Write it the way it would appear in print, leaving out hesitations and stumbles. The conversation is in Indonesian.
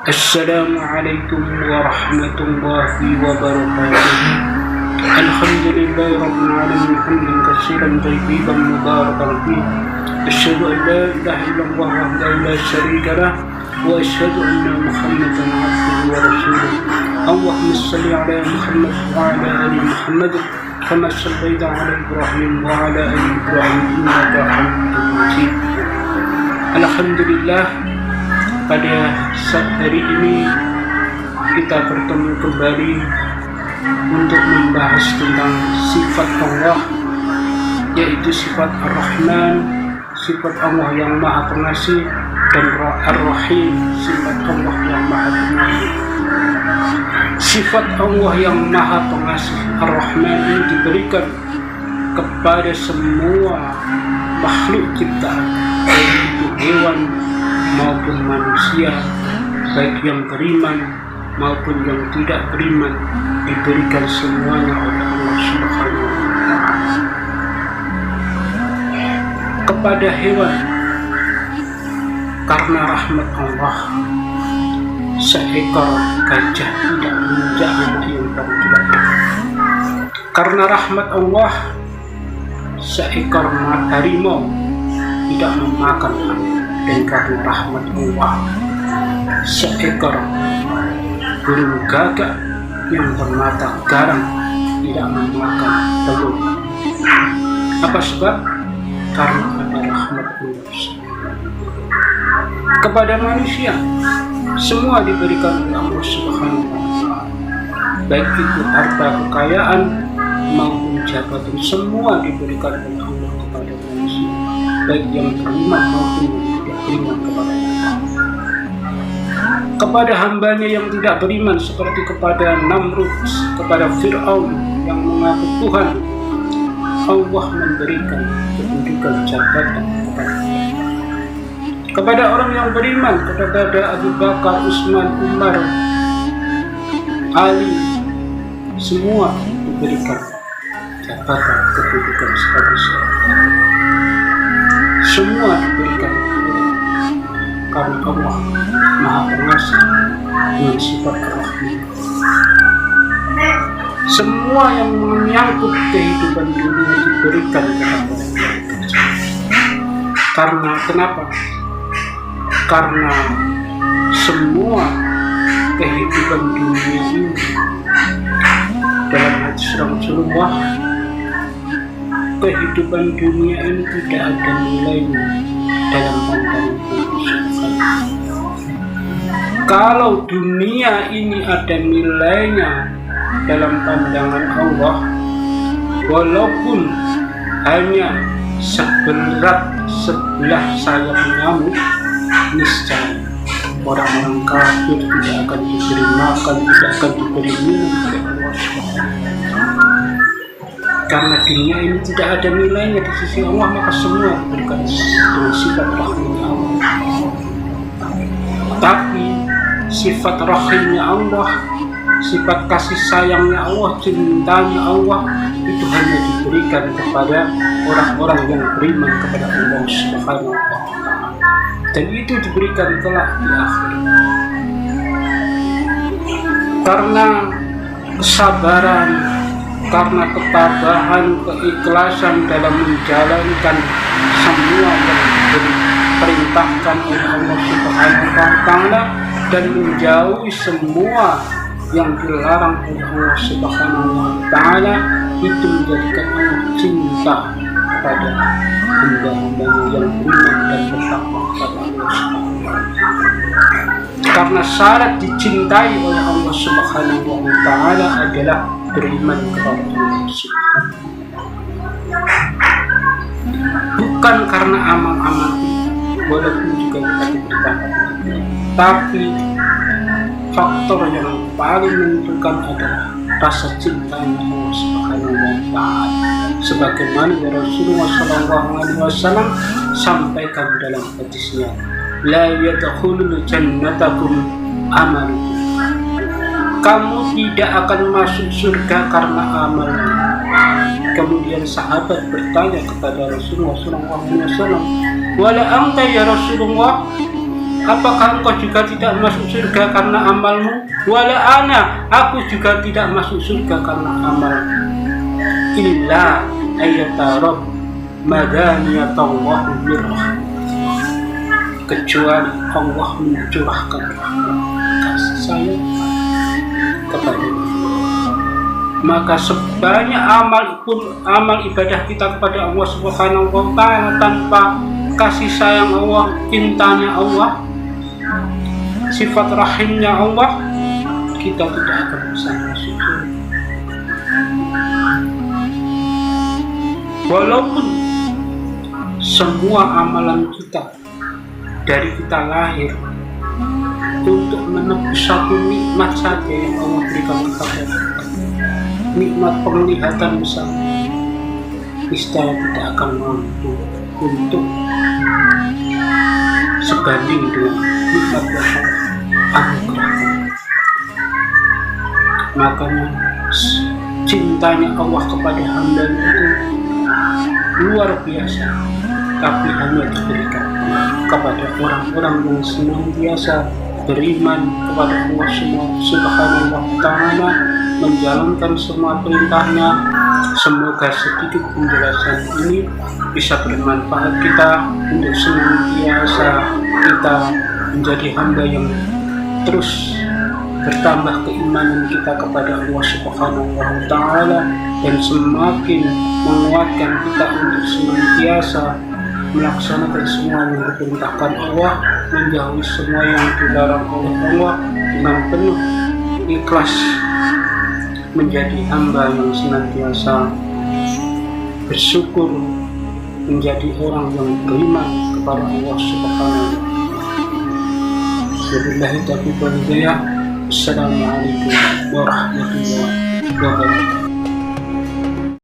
Assalamualaikum warahmatullahi wabarakatuh. Alhamdulillah rabbil alamin hamdan katsiran tayyiban mubarakan fihi. Asyhadu an la ilaha illallah wahdahu la syarika lah wa asyhadu anna Muhammadan abduhu wa rasuluh. Allahumma shalli ala Muhammad wa ala ali Muhammad kama shallaita ala Ibrahim wa ala ali Ibrahim innaka Hamidum Majid. Alhamdulillah, pada saat hari ini kita bertemu kembali untuk membahas tentang sifat Allah, yaitu sifat Ar-Rahman, sifat Allah yang Maha Pengasih, dan Ar-Rahim, sifat Allah yang Maha Pengasih. Sifat Allah yang Maha Pengasih Ar-Rahman ini diberikan kepada semua makhluk ciptaan, baik itu hewan maupun manusia, baik yang beriman maupun yang tidak beriman, diberikan semuanya oleh Allah Subhanahu wa Ta'ala. Kepada hewan, karena rahmat Allah, seekor gajah tidak menginjak anak yang baru dilahirkan. Karena rahmat Allah, seekor harimau tidak memakan anak. Dan karena rahmat Allah, seekor burung gagak yang bermata garang tidak memakan telur. Apa sebab? Karena ada rahmat Allah. Kepada manusia, semua diberikan oleh Allah Subhanahu wa Ta'ala, baik itu harta kekayaan maupun jabatan, semua diberikan oleh Allah kepada manusia, baik yang beriman maupun beriman kepada Allah. Kepada hambanya yang tidak beriman, seperti kepada Namrud, kepada Fir'aun yang mengaku Tuhan, Allah memberikan kedudukan jabatan kepada orang yang beriman, kepada Abu Bakar, Utsman, Umar, Ali, semua diberikan jabatan kedudukan sebagai seorang. Semua diberikan karena Allah Maha Pengasih dengan sifat Ar-Rahman. Semua yang menyangkut kehidupan dunia diberikan kepada mereka. Karena kenapa? Karena semua kehidupan dunia ini dalam hadis Rasulullah, kehidupan dunia ini tidak ada nilainya dalam pandangan Allah. Kalau dunia ini ada nilainya dalam pandangan Allah, walaupun hanya seberat sebelah sayap nyamuk, niscaya orang-orang kafir tidak akan diberi makan, tidak akan diberi minum oleh Allah Subhanahu wa Ta'ala. Karena dunia ini tidak ada nilainya di sisi Allah, maka semua diberikan dengan sifat rahimnya Allah. Tapi sifat rahimnya Allah, sifat kasih sayangnya Allah, cintanya Allah, itu hanya diberikan kepada orang-orang yang beriman kepada Allah Subhanahu wa Ta'ala. Dan itu diberikan kelak di akhirat. Karena kesabaran, karena ketabahan, keikhlasan dalam menjalankan semua yang diperintahkan oleh Allah Subhanahu wa Ta'ala dan menjauhi semua yang dilarang oleh Allah Subhanahu wa Ta'ala, itu menjadikan Allah cinta kepada hamba-hambanya yang beriman dan bertakwa kepada Allah Subhanahu wa Ta'ala. Karena syarat dicintai oleh Allah Subhanahu wa Ta'ala adalah beriman kepada Allah Subhanahu wa Ta'ala. Bukan karena amal-amal walaupun juga kita diberitakan, tapi faktor yang paling menentukan adalah rasa cintanya Allah Subhanahu wa Ta'ala, sebagaimana Rasulullah SAW sampaikan dalam hadisnya, la yadkhulul jannatakum amalukum, kamu tidak akan masuk surga karena amalmu. Kemudian sahabat bertanya kepada Rasulullah SAW, wala anta ya Rasulullah, apakah engkau juga tidak masuk surga karena amalmu? Wala ana, aku juga tidak masuk surga karena amalmu. Illa ayyatarab madaniyatullah birrah, kecuali Allah mencurahkan kasih sayang kepadanya. Maka sebanyak amal ibadah kita kepada Allah Subhanahu wa Ta'ala, tanpa kasih sayang Allah, cintanya Allah, sifat rahimnya Allah, kita tidak akan bisa masuk surga. Walaupun semua amalan kita dari kita lahir untuk menebus satu nikmat saja yang Allah berikan kepada kita, nikmat penglihatan bersama, niscaya tidak akan mampu untuk sebanding dengan nikmat yang Allah anugerahkan. Makanya cintanya Allah kepada hamba itu luar biasa, tapi hanya diberikan kepada orang-orang yang senantiasa beriman kepada Allah Subhanahu wa Ta'ala, menjalankan semua perintahnya. Semoga sedikit penjelasan ini bisa bermanfaat kita untuk senantiasa kita menjadi hamba yang terus bertambah keimanan kita kepada Allah Subhanahu wa Ta'ala, dan semakin menguatkan kita untuk senantiasa melaksanakan semua yang diperintahkan Allah, menjauhi semua yang dilarang oleh Allah, dengan penuh ikhlas menjadi hamba yang senantiasa bersyukur, menjadi orang yang beriman kepada Allah Subhanahu wa Ta'ala. Wabillahi taufiq wal hidayah. Assalamualaikum warahmatullahi wabarakatuh.